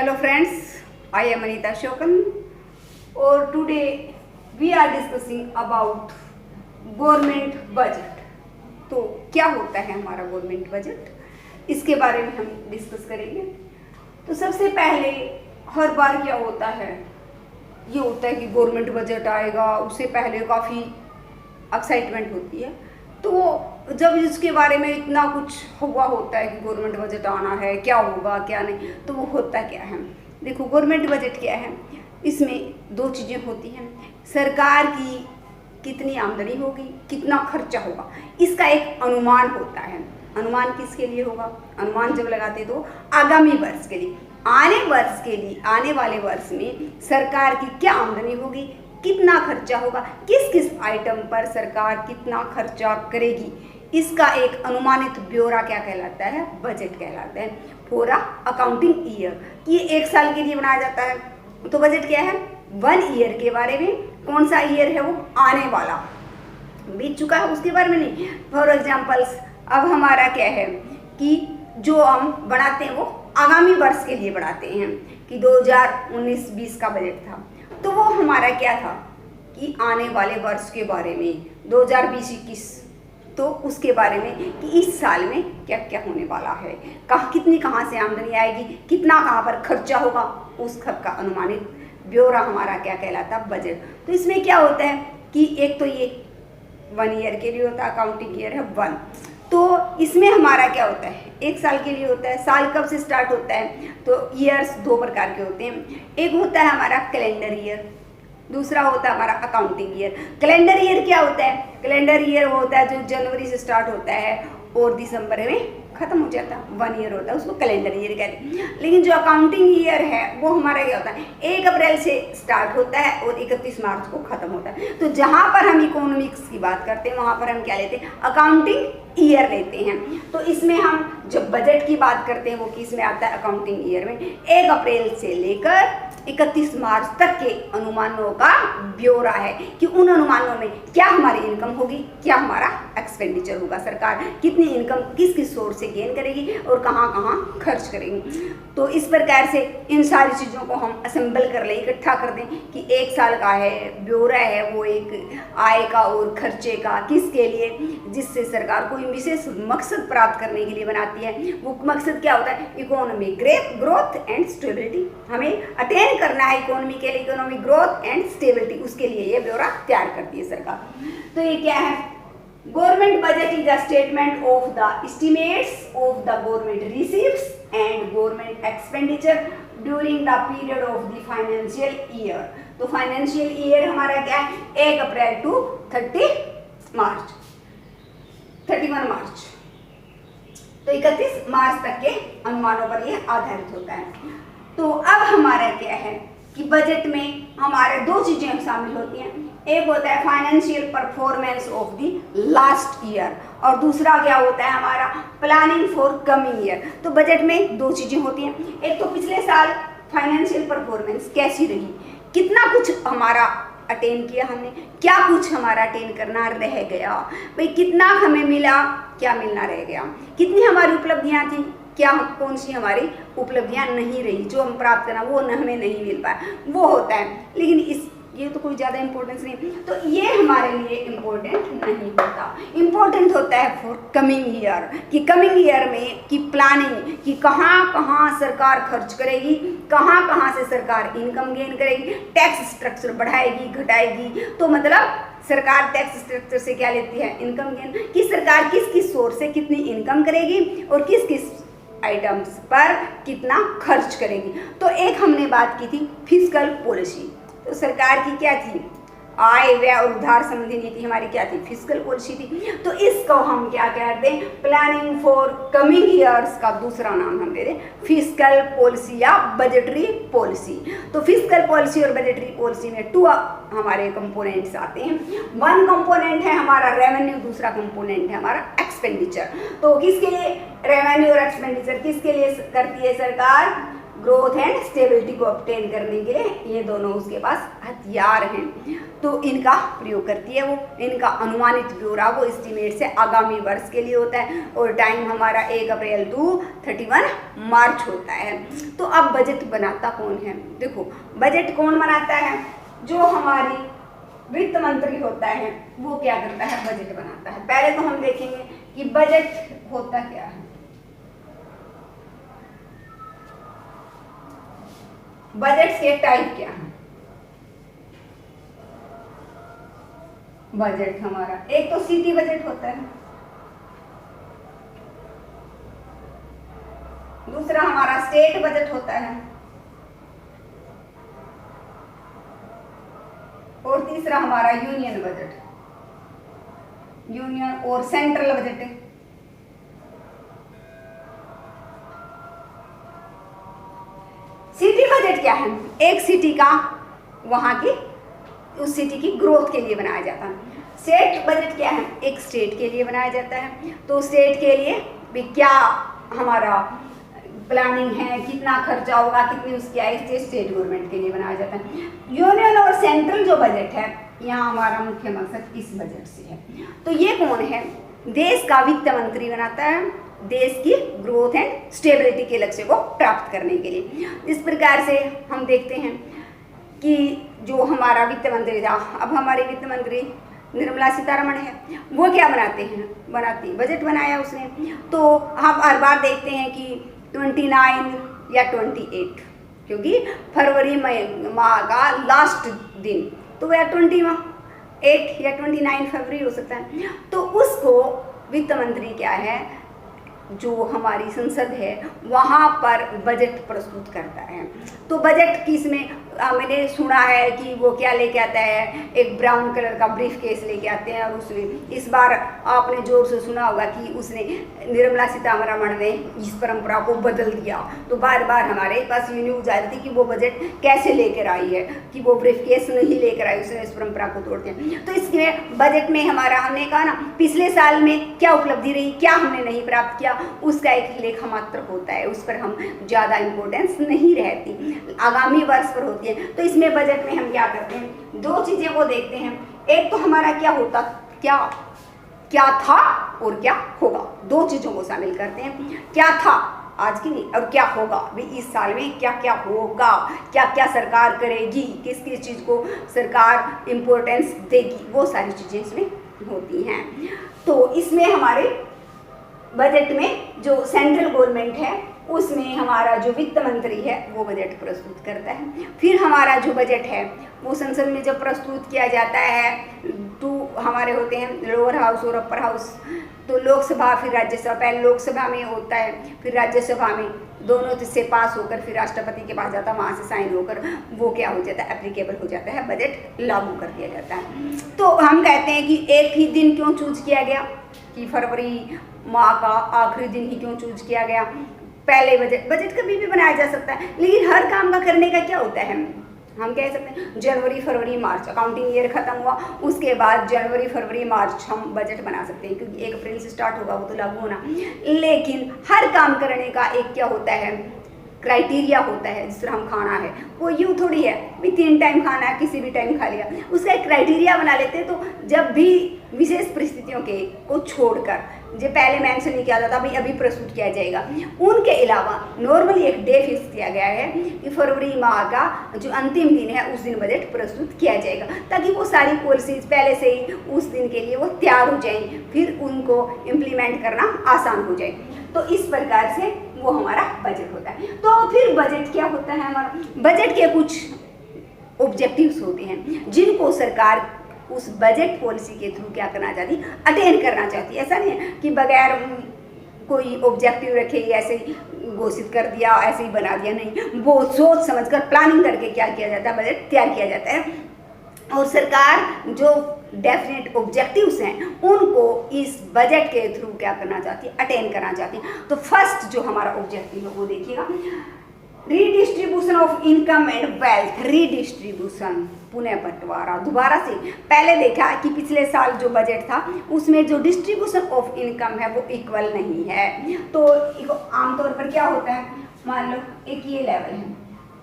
Hello friends, I am Anita Shokan और today we are discussing about government budget. तो क्या होता है हमारा गवर्नमेंट बजट, इसके बारे में हम डिस्कस करेंगे। तो सबसे पहले हर बार क्या होता है, ये होता है कि गवर्नमेंट बजट आएगा, उससे पहले काफ़ी एक्साइटमेंट होती है। तो जब इसके बारे में इतना कुछ हुआ होता है कि गवर्नमेंट बजट आना है, क्या होगा क्या नहीं, तो वो होता क्या है। देखो गवर्नमेंट बजट क्या है, इसमें दो चीज़ें होती हैं। सरकार की कितनी आमदनी होगी, कितना खर्चा होगा, इसका एक अनुमान होता है। अनुमान किसके लिए होगा, अनुमान जब लगाते तो आगामी वर्ष के लिए, आने वाले वर्ष में सरकार की क्या आमदनी होगी, कितना खर्चा होगा, किस किस आइटम पर सरकार कितना खर्चा करेगी, इसका एक अनुमानित ब्यौरा क्या कहलाता है, बजट कहलाता है। पूरा अकाउंटिंग ईयर कि एक साल के लिए बनाया जाता है। तो बजट क्या है, 1 ईयर के बारे में, कौन सा ईयर है वो, आने वाला, बीत चुका है उसके बारे में नहीं। फॉर एग्जाम्पल्स अब हमारा क्या है कि जो हम बनाते हैं वो आगामी वर्ष के लिए बनाते हैं कि 2019-20 का बजट था, तो वो हमारा क्या था कि आने वाले वर्ष के बारे में 2020-21, तो उसके बारे में कि इस साल में क्या क्या होने वाला है, कहाँ से आमदनी आएगी, कितना कहाँ पर खर्चा होगा, उस सब का अनुमानित ब्यौरा हमारा क्या कहलाता है, बजट। तो इसमें क्या होता है कि एक तो ये 1 ईयर के लिए होता है, अकाउंटिंग ईयर है 1। तो इसमें हमारा क्या होता है, एक साल के लिए होता है। साल कब से स्टार्ट होता है, तो ईयर्स 2 प्रकार के होते हैं। एक होता है हमारा कैलेंडर ईयर, दूसरा होता है हमारा अकाउंटिंग ईयर। कैलेंडर ईयर क्या होता है, कैलेंडर ईयर वो होता है जो जनवरी से स्टार्ट होता है और दिसंबर में खत्म हो जाता है, 1 ईयर होता है, उसको कैलेंडर ईयर कहते हैं। लेकिन जो अकाउंटिंग ईयर है वो हमारा क्या होता है, 1 अप्रैल से स्टार्ट होता है और 31 मार्च को खत्म होता है। तो जहाँ पर हम इकोनॉमिक्स की बात करते हैं वहाँ पर हम क्या लेते हैं, अकाउंटिंग ईयर लेते हैं। तो इसमें हम जब बजट की बात करते हैं वो किस में आता है, अकाउंटिंग ईयर में। 1 अप्रैल से लेकर 31 मार्च तक के अनुमानों का ब्यौरा है कि उन अनुमानों में क्या हमारी इनकम होगी, क्या हमारा एक्सपेंडिचर होगा, सरकार कितनी इनकम किस किस सोर्स से गेन करेगी और कहाँ कहाँ खर्च करेंगी। तो इस प्रकार से इन सारी चीज़ों को हम असेंबल कर लें, इकट्ठा कर दें कि एक साल का है ब्यौरा है, वो एक आय का और खर्चे का, किसके लिए, जिससे सरकार कोई विशेष मकसद प्राप्त करने के लिए बनाती है। वो मकसद क्या होता है, इकोनॉमिक ग्रोथ एंड स्टेबिलिटी, हमें अटेन करना है इकोनॉमी के लिए, इकोनॉमिक ग्रोथ एंड स्टेबिलिटी, उसके लिए ये ब्यौरा तैयार करती है सरकार। तो ये क्या है, government budget is the statement of the estimates of the government receives and government expenditure during the period of the financial year. तो फाइनेंशियल ईयर हमारा क्या है, 1 अप्रैल टू 31 मार्च, तो 31 मार्च तक के अनुमानों पर यह आधारित होता है। तो अब हमारा क्या है कि बजट में हमारे 2 चीजें शामिल होती हैं। एक होता है financial performance of the last year और दूसरा क्या होता है हमारा प्लानिंग फॉर कमिंग ईयर। तो बजट में 2 चीजें होती हैं। एक तो पिछले साल फाइनेंशियल परफॉर्मेंस कैसी रही, कितना कुछ हमारा अटेन किया हमने, क्या कुछ हमारा अटेन करना रह गया, भाई कितना हमें मिला, क्या मिलना रह गया, कितनी हमारी उपलब्धियां थी, क्या कौन सी हमारी उपलब्धियां नहीं रही, जो हम प्राप्त करना वो हमें नहीं मिल पाया, वो होता है। लेकिन ये तो कोई ज़्यादा इंपॉर्टेंस नहीं, तो ये हमारे लिए इम्पोर्टेंट नहीं होता। इम्पोर्टेंट होता है फॉर कमिंग ईयर कि कमिंग ईयर में की प्लानिंग कि कहाँ कहाँ सरकार खर्च करेगी, कहाँ कहाँ से सरकार इनकम गेन करेगी, टैक्स स्ट्रक्चर बढ़ाएगी घटाएगी। तो मतलब सरकार टैक्स स्ट्रक्चर से क्या लेती है, इनकम गेन, कि सरकार किस किस सोर्स से कितनी इनकम करेगी और किस किस आइटम्स पर कितना खर्च करेगी। तो एक हमने बात की थी फिस्कल पॉलिसी, तो सरकार की क्या थी, आय व्यय और उधार संबंधी नीति हमारी क्या थी, फिस्कल पॉलिसी थी। तो इसको हम क्या कहते हैं, प्लानिंग फॉर कमिंग ईयर्स का दूसरा नाम हम दे दें फिस्कल पॉलिसी या बजटरी पॉलिसी। तो फिस्कल पॉलिसी और बजटरी पॉलिसी में 2 हमारे कंपोनेंट्स आते हैं। 1 कंपोनेंट है हमारा रेवेन्यू, दूसरा कंपोनेंट है हमारा एक्सपेंडिचर। तो किसके लिए रेवेन्यू और एक्सपेंडिचर किसके लिए करती है सरकार, ग्रोथ एंड स्टेबिलिटी को ऑब्टेन करने के लिए ये दोनों उसके पास हथियार हैं, तो इनका प्रयोग करती है वो। इनका अनुमानित ब्यौरा वो एस्टीमेट से आगामी वर्ष के लिए होता है और टाइम हमारा 1 अप्रैल टू 31 मार्च होता है। तो अब बजट बनाता कौन है? देखो, बजट कौन बनाता है? जो हमारी वित्त मंत्री होता है वो क्या करता है? बजट बनाता है। पहले तो हम देखेंगे कि बजट होता क्या है। बजट के टाइप क्या है? बजट हमारा एक तो सिटी बजट होता है, दूसरा हमारा स्टेट बजट होता है और तीसरा हमारा यूनियन बजट, यूनियन और सेंट्रल बजट है। सिटी बजट क्या है? एक सिटी का, वहां की, उस सिटी की ग्रोथ के लिए बनाया जाता है। स्टेट बजट क्या है? एक स्टेट के लिए बनाया जाता है। तो स्टेट के लिए भी क्या हमारा प्लानिंग है, कितना खर्चा होगा, कितनी उसकी आय, स्टेट गवर्नमेंट के लिए बनाया जाता है। यूनियन और सेंट्रल जो बजट है, यहाँ हमारा मुख्य मकसद इस बजट से है। तो ये कौन है? देश का वित्त मंत्री बनाता है देश की ग्रोथ एंड स्टेबिलिटी के लक्ष्य को प्राप्त करने के लिए। इस प्रकार से हम देखते हैं कि जो हमारा वित्त मंत्री था, अब हमारी वित्त मंत्री निर्मला सीतारमण है, वो क्या बनाती बजट बनाया उसने। तो हम हर बार देखते हैं कि 29 या 28, क्योंकि फरवरी माह का लास्ट दिन तो वह 28 या 29 फरवरी हो सकता है। तो उसको वित्त मंत्री क्या है, जो हमारी संसद है वहाँ पर बजट प्रस्तुत करता है। तो बजट किसमें मैंने सुना है कि वो क्या लेके आता है, एक ब्राउन कलर का ब्रीफ केस लेके आते हैं और उसमें इस बार आपने जोर से सुना होगा कि उसने निर्मला सीतारमण ने इस परंपरा को बदल दिया। तो बार बार हमारे पास ये न्यूज आ रही थी कि वो बजट कैसे लेकर आई है, कि वो ब्रीफ केस नहीं लेकर आई, उसने इस परंपरा को तोड़ दिया। तो इसमें बजट में हमारा, हमने कहा ना, पिछले साल में क्या उपलब्धि रही, क्या हमने नहीं प्राप्त किया, उसका एक लेखा मात्र होता है। उस पर हम ज़्यादा इम्पोर्टेंस नहीं रहती, आगामी वर्ष पर होती है। तो इसमें बजट में हम क्या करते हैं, दो चीजें को देखते हैं। एक तो हमारा क्या होता, क्या था और क्या होगा, दो चीजों को शामिल करते हैं। क्या था आज की नहीं, और क्या होगा भी, इस साल में क्या क्या होगा, क्या क्या सरकार करेगी, किस किस चीज को सरकार इम्पोर्टेंस देगी, वो सारी चीजें इसमें होती हैं। तो इसमें हमारे बजट में जो सेंट्रल गवर्नमेंट है उसमें हमारा जो वित्त मंत्री है वो बजट प्रस्तुत करता है। फिर हमारा जो बजट है वो संसद में जब प्रस्तुत किया जाता है, हमारे होते हैं लोअर हाउस और अपर हाउस, तो लोकसभा फिर राज्यसभा, पहले लोकसभा में होता है, फिर राज्यसभा में, दोनों से पास होकर फिर राष्ट्रपति के पास जाता है, वहाँ से साइन होकर वो क्या हो जाता है, एप्लीकेबल हो जाता है, बजट लागू कर दिया जाता है। तो हम कहते हैं कि एक ही दिन क्यों चूज किया गया, कि फरवरी माह का आखिरी दिन ही क्यों चूज किया गया। पहले बजट कभी भी बनाया जा सकता है, लेकिन हर काम का करने का क्या होता है, हम कह सकते हैं जनवरी फरवरी मार्च अकाउंटिंग ईयर खत्म हुआ, उसके बाद जनवरी फरवरी मार्च हम बजट बना सकते हैं, क्योंकि 1 अप्रैल से स्टार्ट होगा वो तो लागू होना। लेकिन हर काम करने का एक क्या होता है, क्राइटेरिया होता है। जिस तरह हम खाना है, वो यूँ थोड़ी है भी 3 टाइम खाना है, किसी भी टाइम खा लिया, उसका एक क्राइटेरिया बना लेते हैं। तो जब भी विशेष परिस्थितियों के को छोड़कर जो पहले मेंशन नहीं किया जाता भाई अभी प्रस्तुत किया जाएगा, उनके अलावा नॉर्मली एक डे फिक्स किया गया है कि फरवरी माह का जो अंतिम दिन है उस दिन बजट प्रस्तुत किया जाएगा, ताकि वो सारी पॉलिसीज पहले से ही उस दिन के लिए वो तैयार हो जाए, फिर उनको इम्प्लीमेंट करना आसान हो जाए। तो इस प्रकार से वो हमारा बजट होता है। तो फिर बजट क्या होता है हमारा, बजट के कुछ ऑब्जेक्टिव्स होते हैं जिनको सरकार उस बजट पॉलिसी के थ्रू क्या करना चाहती, अटेन करना चाहती है। ऐसा नहीं है कि बगैर कोई ऑब्जेक्टिव रखे ऐसे ही घोषित कर दिया, ऐसे ही बना दिया, नहीं, वो सोच समझकर प्लानिंग करके क्या किया जाता है, बजट तैयार किया जाता है। और सरकार जो डेफिनेट ऑब्जेक्टिव्स हैं उनको इस बजट के थ्रू क्या करना चाहती है, अटेन करना चाहती है। तो फर्स्ट जो हमारा ऑब्जेक्टिव है वो देखिएगा, redistribution of income and wealth, redistribution, पुनः बंटवारा। दोबारा से पहले देखा कि पिछले साल जो बजट था उसमें जो डिस्ट्रीब्यूशन ऑफ इनकम है वो इक्वल नहीं है। तो आमतौर पर क्या होता है, मान लो एक ये लेवल है,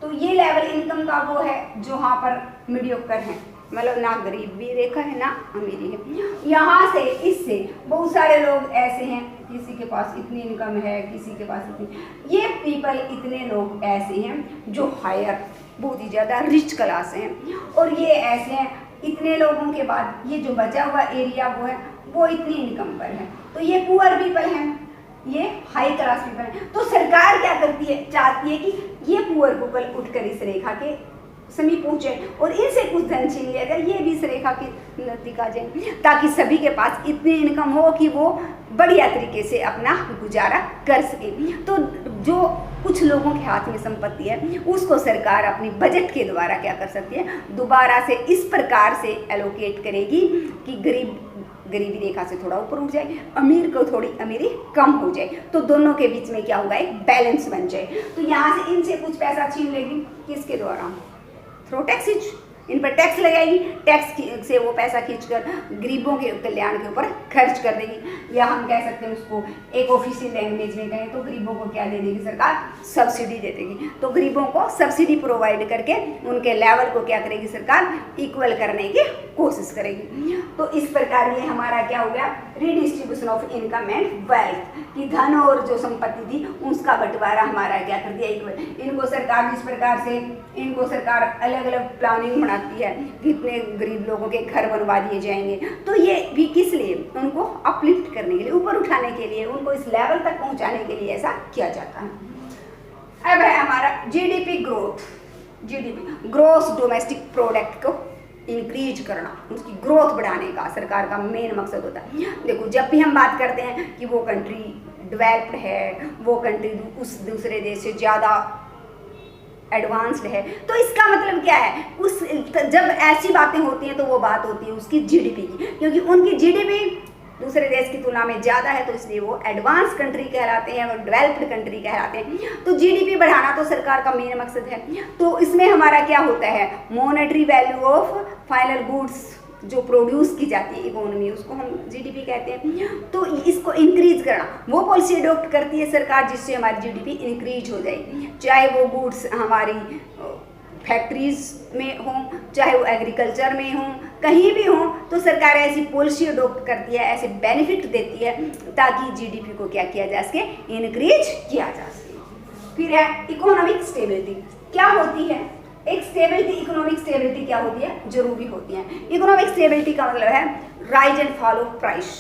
तो ये लेवल इनकम का वो है जो वहाँ पर मीडियोकर है, मतलब ना गरीब भी रेखा है ना अमीरी है। यहाँ से इससे बहुत सारे लोग ऐसे हैं, किसी के पास इतनी इनकम है, किसी के पास इतनी, ये पीपल इतने लोग ऐसे हैं जो हायर बहुत ही ज़्यादा रिच क्लास हैं, और ये ऐसे हैं इतने लोगों के बाद ये जो बचा हुआ एरिया वो है वो इतनी इनकम पर है, तो ये पुअर पीपल हैं, ये हाई क्लास पीपल हैं। तो सरकार क्या करती है, चाहती है कि ये पुअर पीपल उठकर इस रेखा के समीप पहुंचे और इनसे कुछ धन छीन लिया जाए, ये भी इस रेखा की नजदीक आ जाए, ताकि सभी के पास इतनी इनकम हो कि वो बढ़िया तरीके से अपना गुजारा कर सके। तो जो कुछ लोगों के हाथ में संपत्ति है उसको सरकार अपनी बजट के द्वारा क्या कर सकती है, दोबारा से इस प्रकार से एलोकेट करेगी कि गरीबी रेखा से थोड़ा ऊपर उठ जाए, अमीर को थोड़ी अमीरी कम हो जाए, तो दोनों के बीच में क्या होगा, एक बैलेंस बन जाए। तो यहाँ से इनसे कुछ पैसा छीन लेगी, किसके द्वारा, थ्रू टैक्सेज, इन पर टैक्स लगाएगी, टैक्स से वो पैसा खींचकर गरीबों के कल्याण के ऊपर खर्च कर देगी, या हम कह सकते हैं उसको एक ऑफिशियल लैंग्वेज में कहें तो गरीबों को क्या दे देगी सरकार, सब्सिडी दे देगी। तो गरीबों को सब्सिडी प्रोवाइड करके उनके लेवल को क्या करेगी सरकार, इक्वल करने की कोशिश करेगी। तो इस प्रकार ये हमारा क्या हो गया, redistribution of income and wealth, कि धन और जो संपत्ति थी उसका बंटवारा हमारा क्या कर दिया, इक्वल। इनको सरकार जिस प्रकार से इनको सरकार अलग अलग प्लानिंग बनाती है, कितने गरीब लोगों के घर बनवा दिए जाएंगे, तो ये भी किस लिए, उनको अपलिफ्ट करने के लिए, ऊपर उठाने के लिए, उनको इस लेवल तक पहुंचाने के लिए ऐसा किया जाता है। अब है हमारा GDP growth, GDP gross domestic product को इंक्रीज करना, उसकी ग्रोथ बढ़ाने का सरकार का मेन मकसद होता है। देखो जब भी हम बात करते हैं कि वो कंट्री डेवलप्ड है, वो कंट्री उस दूसरे देश से ज़्यादा एडवांस्ड है, तो इसका मतलब क्या है, उस जब ऐसी बातें होती हैं तो वो बात होती है उसकी जीडीपी की, क्योंकि उनकी जीडीपी दूसरे देश की तुलना में ज़्यादा है, तो इसलिए वो एडवांस कंट्री कहलाते हैं, वो डेवलप्ड कंट्री कहलाते हैं। तो जीडीपी बढ़ाना तो सरकार का मेन मकसद है। तो इसमें हमारा क्या होता है, monetary value of final goods जो प्रोड्यूस की जाती है इकोनॉमी, उसको हम जीडीपी कहते हैं। तो इसको इंक्रीज करना, वो पॉलिसी अडॉप्ट करती है सरकार जिससे हमारी जीडीपी इंक्रीज हो जाएगी, चाहे वो गुड्स हमारी फैक्ट्रीज में हों, चाहे वो एग्रीकल्चर में हों, कहीं भी हों, तो सरकार ऐसी पॉलिसी अडॉप्ट करती है, ऐसे बेनिफिट देती है ताकि जीडीपी को क्या किया जा सके, इंक्रीज किया जा सके। फिर है इकोनॉमिक स्टेबिलिटी, क्या होती है एक स्टेबिलिटी, इकोनॉमिक स्टेबिलिटी क्या होती है, जरूरी होती है। इकोनॉमिक स्टेबिलिटी का मतलब है rise and fall of price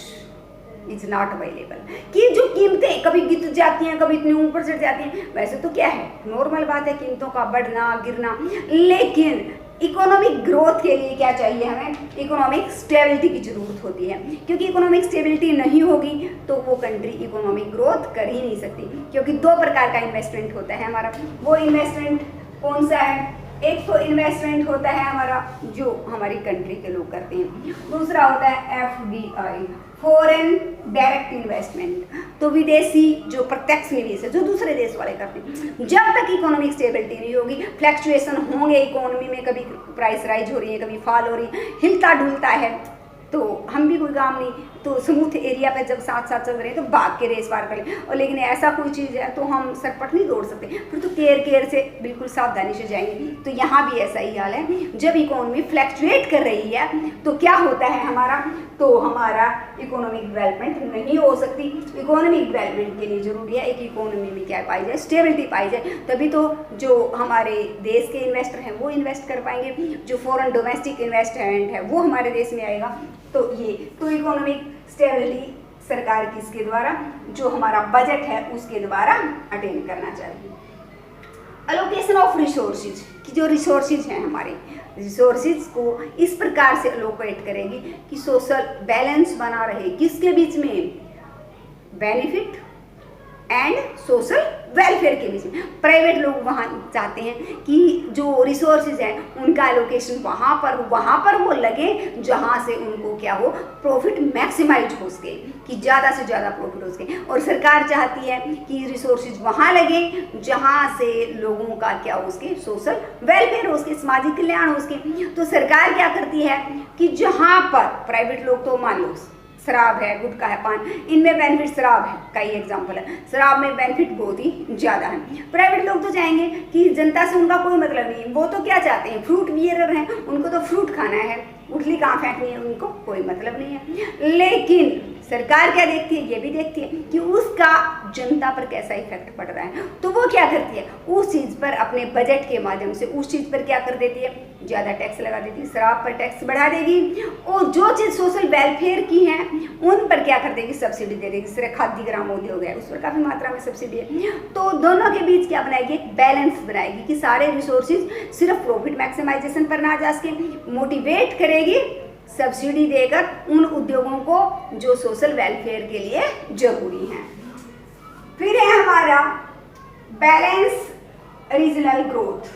is not available, कि जो कीमतें कभी गिर जाती हैं, कभी इतनी ऊपर चढ़ जाती हैं, वैसे तो क्या है नॉर्मल बात है कीमतों का बढ़ना गिरना, लेकिन इकोनॉमिक ग्रोथ के लिए क्या चाहिए, हमें इकोनॉमिक स्टेबिलिटी की जरूरत होती है, क्योंकि इकोनॉमिक स्टेबिलिटी नहीं होगी तो वो कंट्री इकोनॉमिक ग्रोथ कर ही नहीं सकती, क्योंकि दो प्रकार का इन्वेस्टमेंट होता है हमारा। वो इन्वेस्टमेंट कौन सा है, एक तो इन्वेस्टमेंट होता है हमारा जो हमारी कंट्री के लोग करते हैं, दूसरा होता है एफडीआई, फॉरेन डायरेक्ट इन्वेस्टमेंट, तो विदेशी जो प्रत्यक्ष निवेश है जो दूसरे देश वाले करते हैं। जब तक इकोनॉमिक स्टेबिलिटी नहीं होगी, फ्लक्चुएशन होंगे इकोनॉमी में, कभी प्राइस राइज हो रही है, कभी फॉल हो रही है, हिलता डुलता है, तो हम भी कोई काम नहीं, तो स्मूथ एरिया पे जब साथ साथ चल रहे हैं तो भाग के रेस पार कर लें, और लेकिन ऐसा कोई चीज़ है तो हम सरपट नहीं दौड़ सकते, फिर तो केयर से बिल्कुल सावधानी से जाएंगे। तो यहाँ भी ऐसा ही हाल है, जब इकोनॉमी फ्लक्चुएट कर रही है तो क्या होता है हमारा, तो हमारा इकोनॉमिक डेवलपमेंट नहीं हो सकती। इकोनॉमिक डेवलपमेंट के लिए जरूरी है एक इकोनॉमी में क्या पाई जाए, स्टेबिलिटी पाई जाए, तभी तो जो हमारे देश के इन्वेस्टर हैं वो इन्वेस्ट कर पाएंगे, जो फॉरेन डोमेस्टिक इन्वेस्टमेंट है वो हमारे देश में आएगा। तो ये तो इकोनॉमिक स्टेबिलिटी सरकार किसके द्वारा, जो हमारा बजट है उसके द्वारा अटेन करना चाहिए। अलोकेशन ऑफ रिसोर्सेज, कि जो रिसोर्सेज हैं हमारे रिसोर्सेज को इस प्रकार से अलोकेट करेगी कि सोशल बैलेंस बना रहे, किसके बीच में, बेनिफिट एंड सोशल वेलफेयर के बीच में। प्राइवेट लोग वहाँ चाहते हैं कि जो रिसोर्सेज हैं उनका एलोकेशन वहाँ पर वो लगे जहाँ से उनको क्या हो, प्रॉफिट मैक्सिमाइज हो सके, कि ज़्यादा से ज़्यादा प्रॉफिट हो सके। और सरकार चाहती है कि रिसोर्सेज वहाँ लगे जहाँ से लोगों का क्या हो, उसके सोशल वेलफेयर हो, उसके सामाजिक कल्याण हो उसके। तो सरकार क्या करती है कि जहाँ पर प्राइवेट लोग, तो मान लो शराब है, गुटखा है, पान, इनमें बेनिफिट, शराब है का ही एग्जाम्पल है, शराब में बेनिफिट बहुत ही ज़्यादा है। प्राइवेट लोग तो चाहेंगे कि जनता से उनका कोई मतलब नहीं है, वो तो क्या चाहते हैं, फ्रूट बियरर हैं, उनको तो फ्रूट खाना है, गुठली कहाँ फेंकनी है, उनको कोई मतलब नहीं है। लेकिन सरकार क्या देखती है, ये भी देखती है कि उसका जनता पर कैसा इफेक्ट पड़ रहा है, तो वो क्या करती है, उस चीज़ पर अपने बजट के माध्यम से उस चीज़ पर क्या कर देती है, ज़्यादा टैक्स लगा देती है, शराब पर टैक्स बढ़ा देगी, और जो चीज़ सोशल वेलफेयर की है उन पर क्या कर देगी, सब्सिडी दे देगी। जैसे खाद्य ग्राम उद्योग है, उस पर काफ़ी मात्रा में सब्सिडी है। तो दोनों के बीच क्या बनाएगी, एक बैलेंस बनाएगी कि सारे रिसोर्सेज सिर्फ प्रॉफिट मैक्सिमाइजेशन पर ना जा सके, मोटिवेट करेगी सब्सिडी देकर उन उद्योगों को जो सोशल वेलफेयर के लिए जरूरी हैं। फिर है हमारा बैलेंस रीजनल ग्रोथ।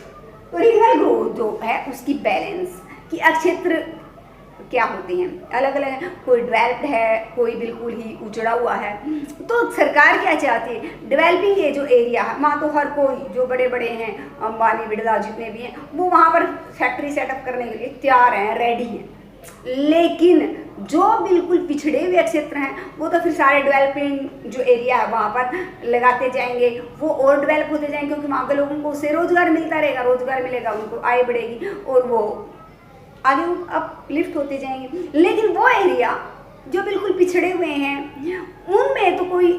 तो रीजनल ग्रोथ जो है उसकी बैलेंस कि क्षेत्र क्या होते हैं, अलग अलग है, कोई डेवलप्ड है, कोई बिल्कुल ही उजड़ा हुआ है। तो सरकार क्या चाहती है, डेवलपिंग ये जो एरिया है, वहाँ तो हर कोई जो बड़े बड़े हैं, अंबानी बिरला जितने भी हैं, वो वहाँ पर फैक्ट्री सेटअप करने के लिए तैयार हैं, रेडी हैं। लेकिन जो बिल्कुल पिछड़े हुए क्षेत्र हैं वो तो फिर सारे डेवलपिंग जो एरिया है वहाँ पर लगाते जाएंगे, वो और डेवलप होते जाएंगे, क्योंकि वहाँ के लोगों को उससे रोजगार मिलता रहेगा, रोजगार मिलेगा, उनको आय बढ़ेगी और वो आगे अप लिफ्ट होते जाएंगे। लेकिन वो एरिया जो बिल्कुल पिछड़े हुए हैं उनमें तो कोई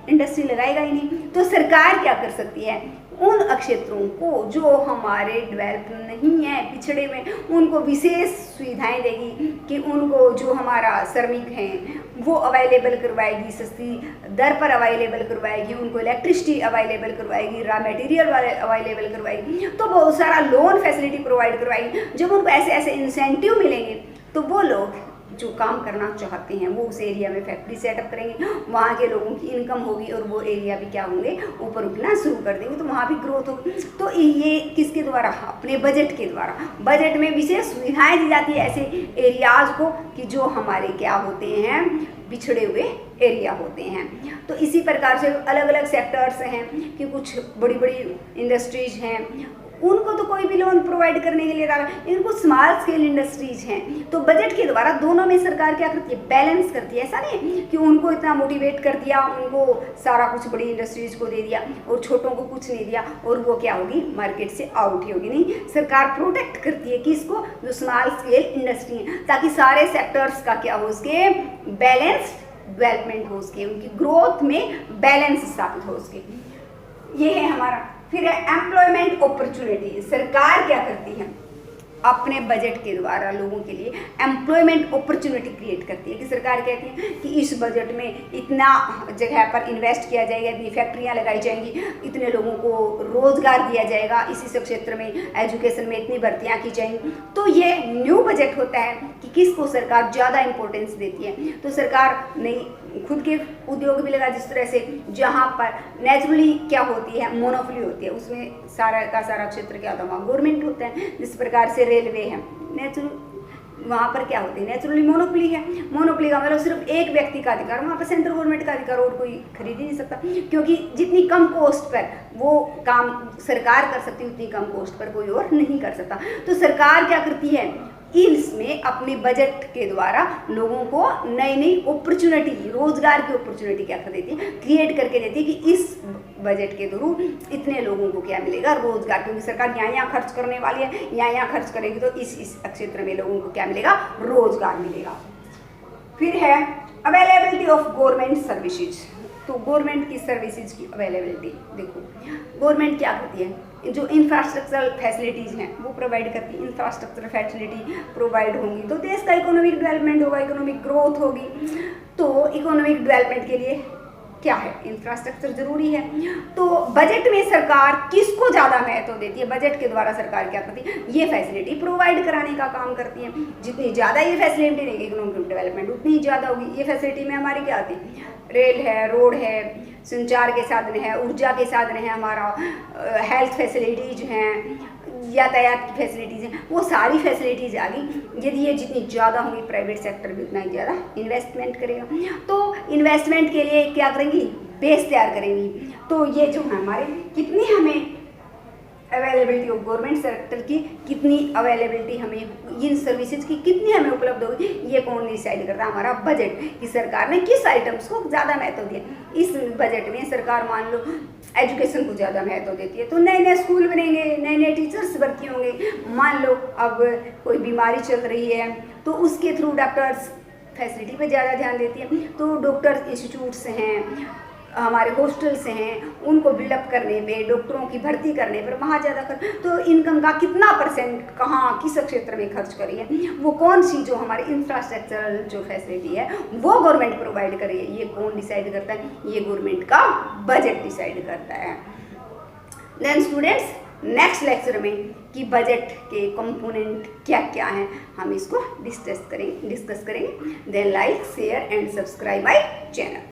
इंडस्ट्री लगाएगा ही नहीं। तो सरकार क्या कर सकती है, उन क्षेत्रों को जो हमारे डेवलप नहीं है, पिछड़े में, उनको विशेष सुविधाएं देगी कि उनको जो हमारा श्रमिक हैं वो अवेलेबल करवाएगी, सस्ती दर पर अवेलेबल करवाएगी, उनको इलेक्ट्रिसिटी अवेलेबल करवाएगी, रॉ मटेरियल अवेलेबल करवाएगी, तो बहुत सारा लोन फैसिलिटी प्रोवाइड करवाएगी। जब उनको ऐसे ऐसे इंसेंटिव मिलेंगे तो वो लोग जो काम करना चाहते हैं वो उस एरिया में फैक्ट्री सेटअप करेंगे, वहाँ के लोगों की इनकम होगी और वो एरिया भी क्या होंगे, ऊपर उठना शुरू कर देंगे, तो वहाँ भी ग्रोथ होगी। तो ये किसके द्वारा, अपने बजट के द्वारा। बजट में विशेष सुविधाएं दी जाती है ऐसे एरियाज को कि जो हमारे क्या होते हैं, पिछड़े हुए एरिया होते हैं। तो इसी प्रकार से अलग अलग सेक्टर्स हैं कि कुछ बड़ी बड़ी इंडस्ट्रीज हैं, उनको तो कोई भी लोन प्रोवाइड करने के लिए रहा, इनको स्मॉल स्केल इंडस्ट्रीज हैं। तो बजट के द्वारा दोनों में सरकार क्या करती है, बैलेंस करती है। ऐसा नहीं कि उनको इतना मोटिवेट कर दिया, उनको सारा कुछ बड़ी इंडस्ट्रीज को दे दिया और छोटों को कुछ नहीं दिया और वो क्या होगी, मार्केट से आउट ही होगी। नहीं, सरकार प्रोटेक्ट करती है कि इसको जो स्मॉल स्केल इंडस्ट्री है, ताकि सारे सेक्टर्स का क्या हो, उसके बैलेंस डेवलपमेंट हो, उसके उनकी ग्रोथ में बैलेंस स्थापित हो उसके। ये है हमारा। फिर है एम्प्लॉयमेंट अपॉर्चुनिटी। सरकार क्या करती है, अपने बजट के द्वारा लोगों के लिए एम्प्लॉयमेंट अपॉर्चुनिटी क्रिएट करती है। कि सरकार कहती है कि इस बजट में इतना जगह पर इन्वेस्ट किया जाएगा, इतनी फैक्ट्रियां लगाई जाएंगी, इतने लोगों को रोजगार दिया जाएगा, इसी सब क्षेत्र में एजुकेशन में इतनी भर्तियां की जाएंगी। तो ये न्यू बजट होता है कि किसको सरकार ज़्यादा इंपॉर्टेंस देती है। तो सरकार नई खुद के उद्योग भी लगा, जिस तरह से जहाँ पर नेचुरली क्या होती है, मोनोपोली होती है, उसमें सारा का सारा क्षेत्र क्या होता है, वहाँ गवर्नमेंट होता है। जिस प्रकार से रेलवे है, नेचुरल वहाँ पर क्या होती है, नेचुरली मोनोपोली है। मोनोपोली का मतलब सिर्फ एक व्यक्ति का अधिकार, वहाँ पर सेंट्रल गवर्नमेंट का अधिकार और कोई खरीद ही नहीं सकता, क्योंकि जितनी कम कॉस्ट पर वो काम सरकार कर सकती है उतनी कम कॉस्ट पर कोई और नहीं कर सकता। तो सरकार क्या करती है, इसमें अपने बजट के द्वारा लोगों को नई नई अपॉर्चुनिटी, रोजगार की अपॉर्चुनिटी क्या कर देती है, क्रिएट करके देती है कि इस बजट के थ्रू इतने लोगों को क्या मिलेगा, रोजगार। क्योंकि सरकार यहाँ खर्च करने वाली है, यहाँ खर्च करेगी तो इस क्षेत्र में लोगों को क्या मिलेगा, रोजगार मिलेगा। फिर है अवेलेबिलिटी ऑफ गवर्नमेंट सर्विसेज। तो गवर्नमेंट की सर्विसेज की अवेलेबिलिटी देखो, गवर्नमेंट क्या करती है, जो इंफ्रास्ट्रक्चरल फैसिलिटीज़ हैं वो प्रोवाइड करती है। इंफ्रास्ट्रक्चरल फैसिलिटी प्रोवाइड होंगी तो देश का इकोनॉमिक डेवलपमेंट होगा, इकोनॉमिक ग्रोथ होगी। तो इकोनॉमिक डेवलपमेंट के लिए क्या है, इंफ्रास्ट्रक्चर जरूरी है। तो बजट में सरकार किसको ज़्यादा महत्व देती है, बजट के द्वारा सरकार क्या करती है, ये फैसिलिटी प्रोवाइड कराने का काम करती है। जितनी ज़्यादा ये फैसिलिटी देगी इकोनॉमिक डेवलपमेंट उतनी ही ज़्यादा होगी। ये फैसिलिटी में हमारी क्या आती है, रेल है, रोड है, संचार के साधन है, ऊर्जा के साधन है, हमारा हेल्थ फैसिलिटीज हैं, यातायात की फैसिलिटीज़ हैं, वो सारी फैसिलिटीज़ आ गई। यदि ये जितनी ज़्यादा होंगी प्राइवेट सेक्टर भी उतना ही ज़्यादा इन्वेस्टमेंट करेगा। तो इन्वेस्टमेंट के लिए क्या करेंगी, बेस तैयार करेंगी। तो ये जो है हमारे कितनी हमें अवेलेबिलिटी ऑफ गवर्नमेंट सेक्टर की कितनी अवेलेबिलिटी हमें इन सर्विसेज की कितनी हमें उपलब्ध होगी, ये कौन डिसाइड करता है? हमारा बजट, कि सरकार ने किस आइटम्स को ज़्यादा महत्व दिया। इस बजट में सरकार मान लो एजुकेशन को ज़्यादा महत्व देती है, तो नए नए स्कूल बनेंगे, नए नए टीचर्स भर्ती होंगे। मान लो अब कोई बीमारी चल रही है तो उसके थ्रू डॉक्टर्स फैसिलिटी पे ज़्यादा ध्यान देती है, तो डॉक्टर इंस्टीट्यूट्स हैं, हमारे हॉस्टल्स हैं, उनको बिल्डअप करने पे, डॉक्टरों की भर्ती करने पर वहाँ ज़्यादा तो इनकम का कितना परसेंट कहाँ किस क्षेत्र में खर्च करिए, वो कौन सी जो हमारे इंफ्रास्ट्रक्चरल जो फैसिलिटी है वो गवर्नमेंट प्रोवाइड करिए, ये कौन डिसाइड करता है? ये गवर्नमेंट का बजट डिसाइड करता है। देन स्टूडेंट्स, नेक्स्ट लेक्चर में कि बजट के कंपोनेंट क्या क्या हैं हम इसको डिस्कस करेंगे। Then like share and subscribe my channel.